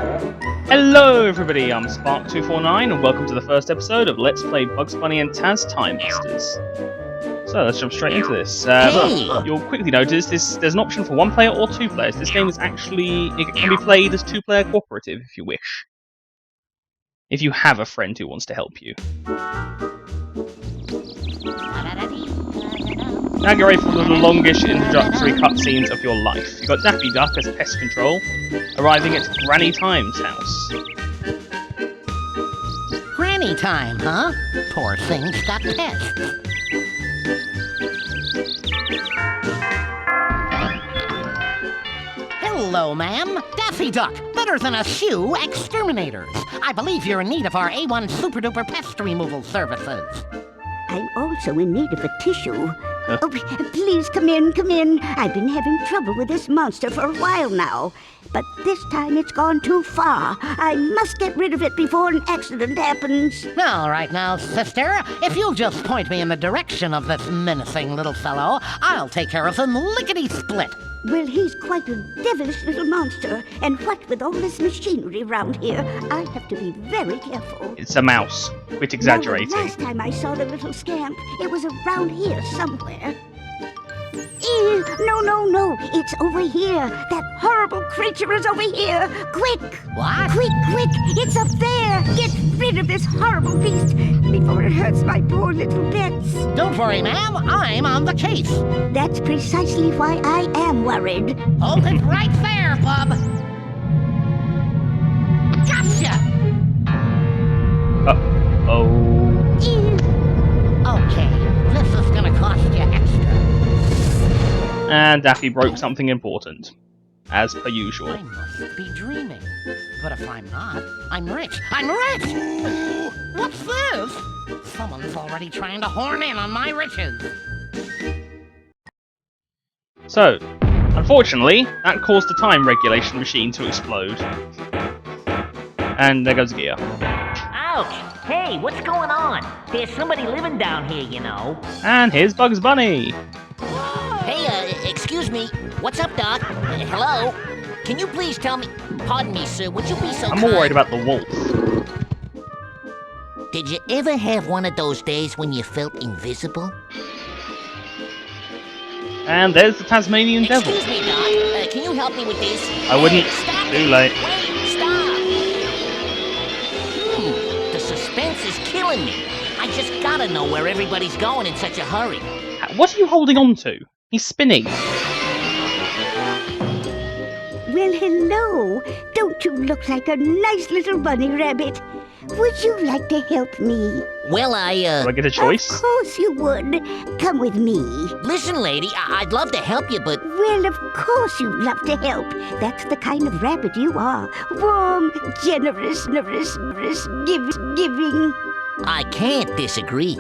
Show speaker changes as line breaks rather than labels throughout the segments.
Hello everybody, I'm Spark249 and welcome to the first episode of Let's Play Bugs Bunny and Taz Time Busters. So let's jump straight into this. You'll quickly notice there's an option for one player or two players. This game is it can be played as two-player cooperative if you wish. If you have a friend who wants to help you. Now get ready for one of the longest introductory cutscenes of your life. You've got Daffy Duck as pest control, arriving at Granny Time's house.
Granny Time, huh? Poor thing's got pests. Hello, ma'am. Daffy Duck, better than a shoe exterminators. I believe you're in need of our A1 super duper pest removal services.
I'm also in need of a tissue. Oh, please come in, come in. I've been having trouble with this monster for a while now. But this time it's gone too far. I must get rid of it before an accident happens.
All right now, sister. If you'll just point me in the direction of this menacing little fellow, I'll take care of him lickety-split.
Well, he's quite a devilish little monster. And what with all this machinery around here, I have to be very careful.
It's a mouse. Quit exaggerating.
Now, the last time I saw the little scamp, it was around here somewhere. Ew, no, it's over here. That horrible creature is over here. Quick!
What?
Quick, it's up there. Get rid of this horrible beast before it hurts my poor little pets.
Don't worry, ma'am. I'm on the case.
That's precisely why I am worried.
Hold it right there, bub. Gotcha!
Uh-oh.
Ew.
Okay, this is gonna cost you extra.
And Daffy broke something important. As per usual.
I must be dreaming. But if I'm not, I'm rich. I'm rich! What's this? Someone's already trying to horn in on my riches.
So, unfortunately, that caused the time regulation machine to explode. And there goes Gear.
Ouch! Hey, what's going on? There's somebody living down here, you know.
And here's Bugs Bunny!
Hey, excuse me. What's up, Doc? Hello? Can you please tell me... Pardon me, sir. Would you be so
I'm
kind?
more worried about the wolf.
Did you ever have one of those days when you felt invisible?
And there's the Tasmanian Devil.
Excuse me, Doc. Can you help me with this?
I wouldn't.
Stop
Too
it.
late.
Wait, stop! The suspense is killing me. I just gotta know where everybody's going in such a hurry.
What are you holding on to? He's spinning.
Well, hello. Don't you look like a nice little bunny rabbit? Would you like to help me?
Well,
Do I get a
Of
choice?
course you would. Come with me.
Listen, lady, I'd love to help you, but...
Well, of course you'd love to help. That's the kind of rabbit you are. Warm, generous, giving.
I can't disagree.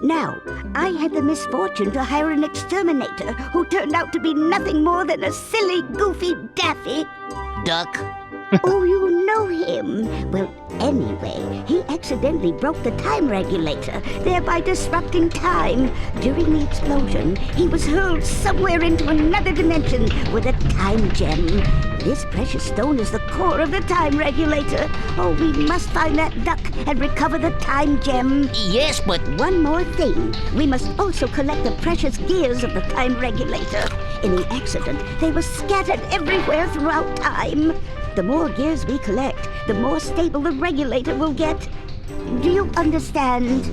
Now, I had the misfortune to hire an exterminator who turned out to be nothing more than a silly, goofy Daffy.
Duck.
Oh, you know him. Well, anyway, he accidentally broke the time regulator, thereby disrupting time. During the explosion, he was hurled somewhere into another dimension with a time gem. This precious stone is the core of the time regulator. Oh, we must find that duck and recover the time gem.
Yes, but...
One more thing. We must also collect the precious gears of the time regulator. In the accident, they were scattered everywhere throughout time. The more gears we collect, the more stable the regulator will get. Do you understand?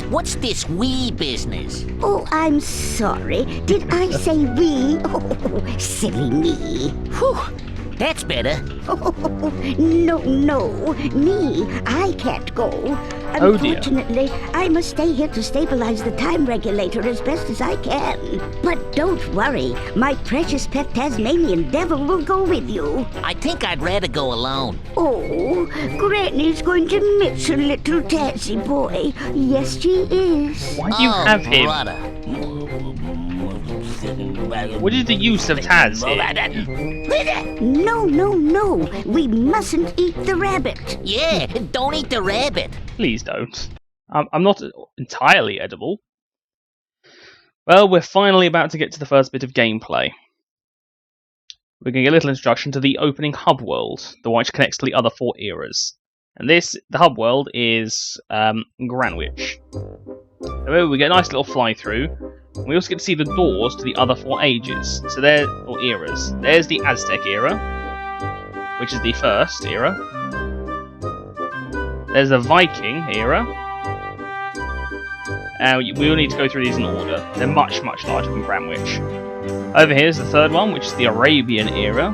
what's this we business?
Oh, I'm sorry. Did I say we? Oh, silly me.
Whew, that's better.
No. Me, I can't go.
Oh, dear.
Unfortunately, I must stay here to stabilize the time regulator as best as I can. But don't worry, my precious pet Tasmanian Devil will go with you.
I think I'd rather go alone.
Oh, Granny's going to miss her little Tazzy boy. Yes, she is.
Why do you have him?
Brother.
What is the use of Taz here?
No. We mustn't eat the rabbit.
Yeah, don't eat the rabbit.
Please don't. I'm not entirely edible. Well, we're finally about to get to the first bit of gameplay. we're going to get a little introduction to the opening hub world, the one which connects to the other 4 eras. And the hub world is Granwich. So we get a nice little fly through. We also get to see the doors to the other 4 ages, or eras. There's the Aztec era, which is the first era. There's the Viking era. We will need to go through these in order. They're much, much larger than Granwich. Over here is the third one, which is the Arabian era.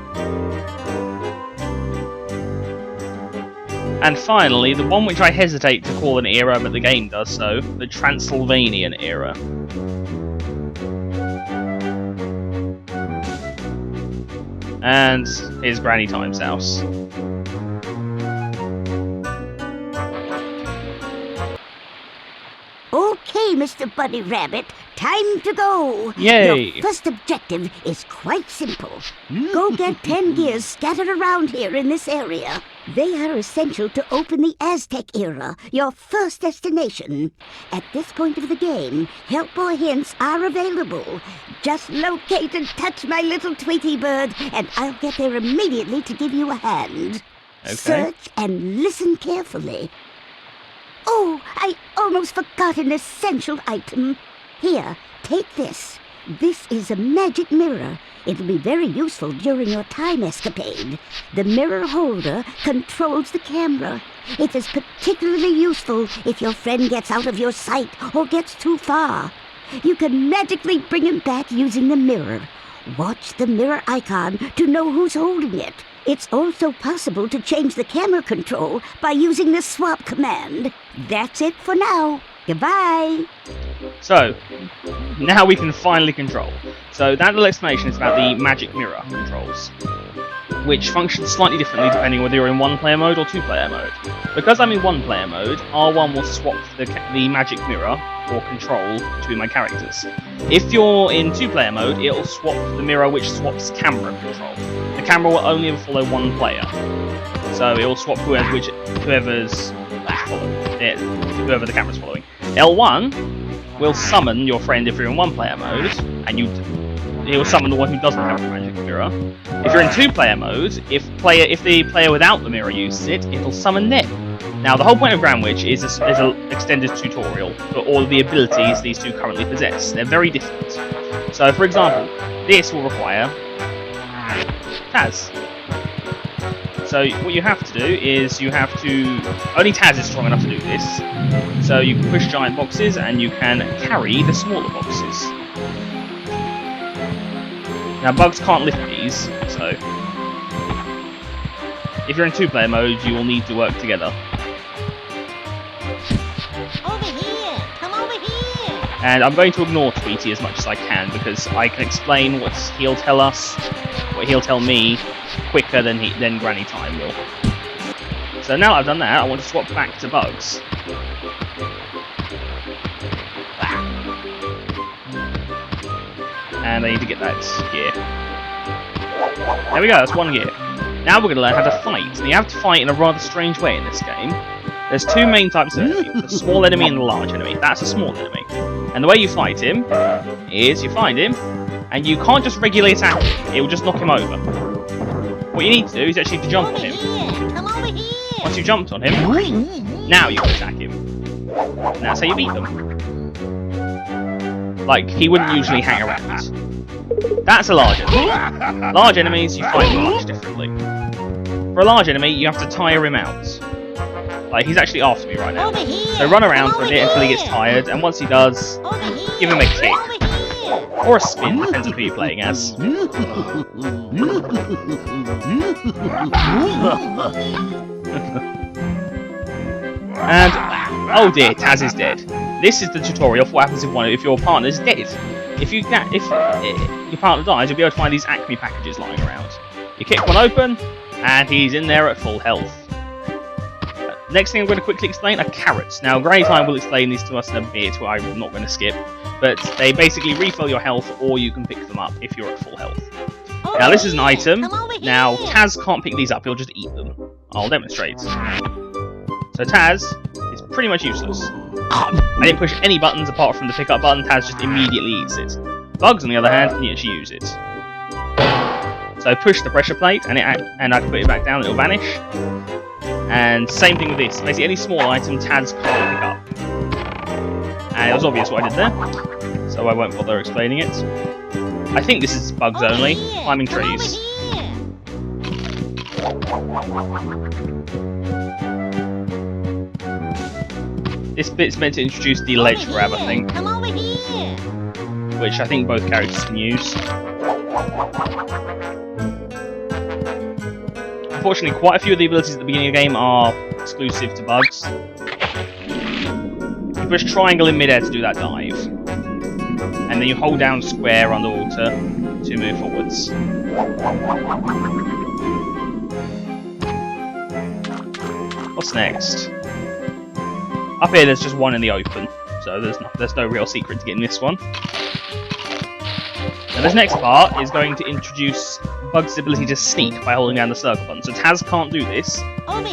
And finally, the one which I hesitate to call an era, but the game does so, the Transylvanian era. And here's Granny Time's house.
Okay, Mr. Bunny Rabbit, time to go.
Yay!
Your first objective is quite simple. Go get 10 gears scattered around here in this area. They are essential to open the Aztec era, your first destination. At this point of the game, help or hints are available. Just locate and touch my little Tweety bird, and I'll get there immediately to give you a hand.
Okay.
Search and listen carefully. Oh, I almost forgot an essential item. Here, take this. This is a magic mirror. It'll be very useful during your time escapade. The mirror holder controls the camera. It is particularly useful if your friend gets out of your sight or gets too far. You can magically bring him back using the mirror. Watch the mirror icon to know who's holding it. It's also possible to change the camera control by using the swap command. That's it for now. Goodbye.
So, now we can finally control. So that little explanation is about the magic mirror controls, which function slightly differently depending whether you're in 1-player mode or 2-player mode. Because I'm in 1-player mode, R1 will swap the magic mirror or control between my characters. If you're in 2-player mode, it'll swap the mirror which swaps camera control. The camera will only ever follow 1 player, so it will swap whoever the camera's following. L1 will summon your friend if you're in 1-player mode, and it will summon the one who doesn't have the magic mirror. If you're in 2-player mode, if the player without the mirror uses it, it'll summon them. Now, the whole point of Granwich is an extended tutorial for all of the abilities these two currently possess. They're very different. So, for example, this will require Taz. So what you have to do is only Taz is strong enough to do this. So you can push giant boxes and you can carry the smaller boxes. Now Bugs can't lift these, so if you're in 2-player mode, you will need to work together.
Over here! Come over here!
And I'm going to ignore Tweety as much as I can because I can explain what he'll tell us, what he'll tell me, quicker than Granny Time will. So now that I've done that, I want to swap back to Bugs. And I need to get that gear. There we go, that's 1 gear. Now we're going to learn how to fight. And you have to fight in a rather strange way in this game. There's 2 main types of enemy, the small enemy and the large enemy. That's a small enemy. And the way you fight him is you find him, and you can't just regularly attack him, it will just knock him over. What you need to do is actually to jump on him.
Come over here!
Once you've jumped on him, now you can attack him. And that's how you beat them. Like, he wouldn't usually hang around. That's a large enemy. Large enemies, you fight them much differently. For a large enemy, you have to tire him out. Like, he's actually after me right now. So run around for a bit until he gets tired, and once he does, give him a kick. Or a spin, depends on who you're playing as. And, oh dear, Taz is dead. This is the tutorial for what happens if your partner's dead. If your partner dies, you'll be able to find these Acme packages lying around. You kick one open, and he's in there at full health. Next thing I'm going to quickly explain are carrots. Now, Granny Time will explain these to us in a bit, where I'm not going to skip. But they basically refill your health, or you can pick them up if you're at full health. Now, this is an item. Now, Taz can't pick these up, he'll just eat them. I'll demonstrate. So Taz is pretty much useless. I didn't push any buttons apart from the pickup button, Taz just immediately eats it. Bugs, on the other hand, can actually use it. So push the pressure plate, and I can put it back down, it'll vanish. And same thing with this. Basically, any small item Taz can't pick up. And it was obvious what I did there, so I won't bother explaining it. I think this is bugs only, climbing trees. This bit's meant to introduce the ledge grab, I think,
Come over here.
which I think both characters can use. Unfortunately, quite a few of the abilities at the beginning of the game are exclusive to bugs. You push triangle in midair to do that dive, and then you hold down square underwater to move forwards. What's next? Up here, there's just one in the open, so there's no real secret to getting this one. Now, this next part is going to introduce Bug's ability to sneak by holding down the circle button. So Taz can't do this.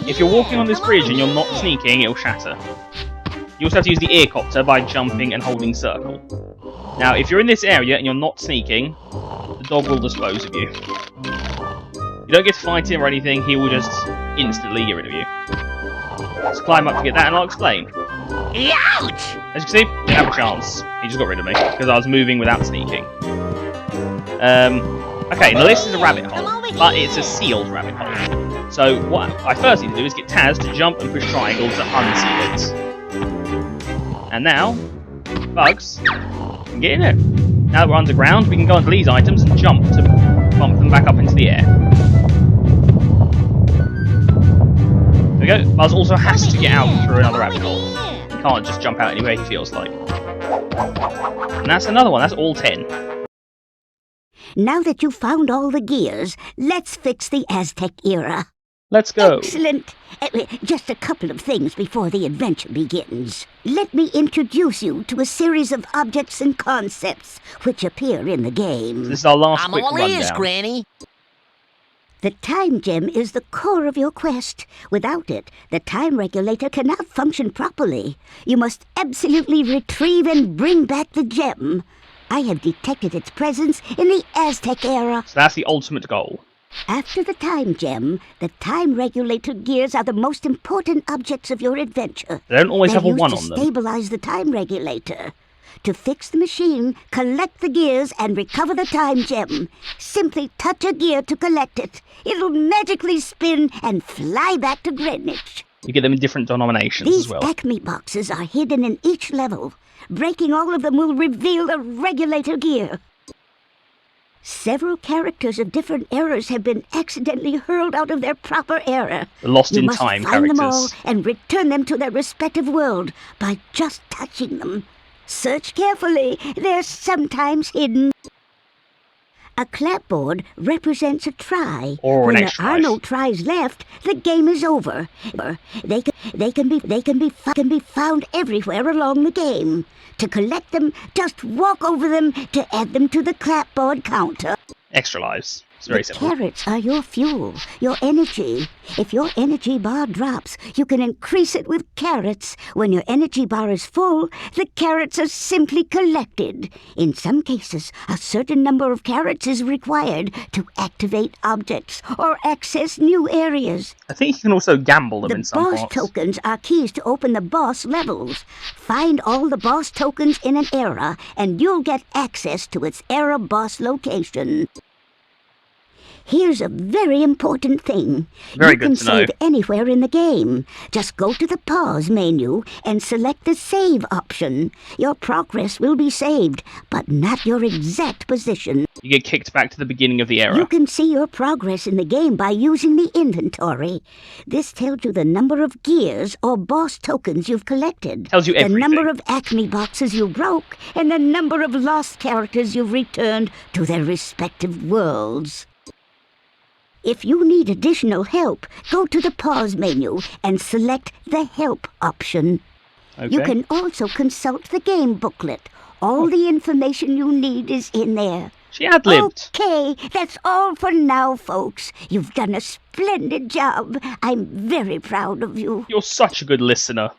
If you're walking on this bridge and you're not sneaking, it'll shatter. You also have to use the earcopter by jumping and holding circle. Now, if you're in this area and you're not sneaking, the dog will dispose of you. You don't get to fight him or anything, he will just instantly get rid of you. Let's climb up to get that and I'll explain.
Ouch!
As you can see, didn't have a chance. He just got rid of me, because I was moving without sneaking. Okay, now this is a rabbit hole, but it's a sealed rabbit hole. So what I first need to do is get Taz to jump and push triangle to unseal it. And now, Bugs can get in it. Now that we're underground, we can go onto these items and jump to bump them back up into the air. There we go. Buzz also has to get out through another rabbit hole. He can't just jump out anywhere he feels like. And that's another one, that's all 10.
Now that you've found all the gears, let's fix the Aztec era.
Let's go.
Excellent. Just a couple of things before the adventure begins. Let me introduce you to a series of objects and concepts which appear in the game.
This is our last
I'm
quick
all ears,
rundown.
Granny.
The time gem is the core of your quest. Without it, the time regulator cannot function properly. You must absolutely retrieve and bring back the gem. I have detected its presence in the Aztec era.
So that's the ultimate goal.
After the time gem, the time regulator gears are the most important objects of your adventure.
They don't always have a
They're
1
used
on
to
them.
stabilize the time regulator. To fix the machine, collect the gears and recover the time gem. Simply touch a gear to collect it. It'll magically spin and fly back to Greenwich.
You get them in different denominations
These
as well.
Acme boxes are hidden in each level. Breaking all of them will reveal the regulator gear. Several characters of different eras have been accidentally hurled out of their proper era.
The Lost
You
in
must
Time
find them all
characters.
and return them to their respective world by just touching them. Search carefully. They're sometimes hidden. A clapboard represents a try.
Or an
when
extra
there are
life.
no tries left, the game is over. They can be found everywhere along the game. To collect them, just walk over them to add them to the clapboard counter.
Extra lives. It's very
The
simple.
carrots are your fuel, your energy. If your energy bar drops, you can increase it with carrots. When your energy bar is full, the carrots are simply collected. In some cases, a certain number of carrots is required to activate objects or access new areas.
I think you can also gamble them
The
in some
boss
parts.
tokens are keys to open the boss levels. Find all the boss tokens in an era, and you'll get access to its era boss location. Here's a very important thing.
Very
you
good
can
to know.
save anywhere in the game. Just go to the pause menu and select the save option. Your progress will be saved, but not your exact position.
You get kicked back to the beginning of the era.
You can see your progress in the game by using the inventory. This tells you the number of gears or boss tokens you've collected.
Tells you
the
everything.
number of Acme boxes you broke, and the number of lost characters you've returned to their respective worlds. If you need additional help, go to the pause menu and select the help option.
Okay.
You can also consult the game booklet. All the information you need is in there.
She ad-libbed.
Okay, that's all for now, folks. You've done a splendid job. I'm very proud of you.
You're such a good listener.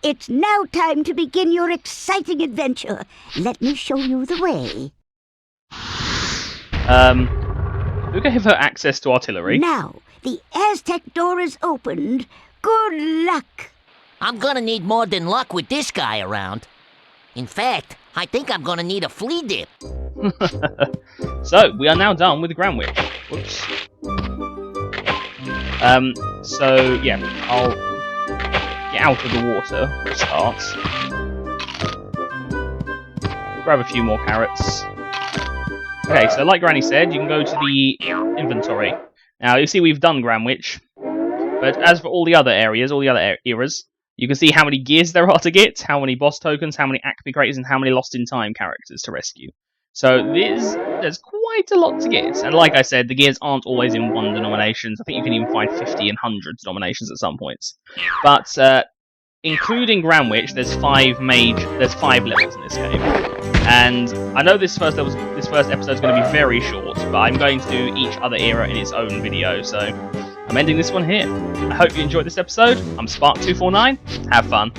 It's now time to begin your exciting adventure. Let me show you the way.
who gave her access to artillery?
Now, the Aztec door is opened. Good luck.
I'm gonna need more than luck with this guy around. In fact, I think I'm gonna need a flea dip.
So, we are now done with Granwich. Whoops. So, yeah, I'll get out of the water for starts. Grab a few more carrots. Okay, so like Granny said, you can go to the inventory. Now, you see we've done Granwich, but as for all the other areas, all the other eras, you can see how many gears there are to get, how many boss tokens, how many Acme craters, and how many Lost in Time characters to rescue. So there's quite a lot to get, and like I said, the gears aren't always in one denominations. I think you can even find 50 and 100 denominations at some points. But including Granwich, there's 5 levels in this game. And I know this first episode is going to be very short, but I'm going to do each other era in its own video, so I'm ending this one here. I hope you enjoyed this episode. I'm Spark249. Have fun.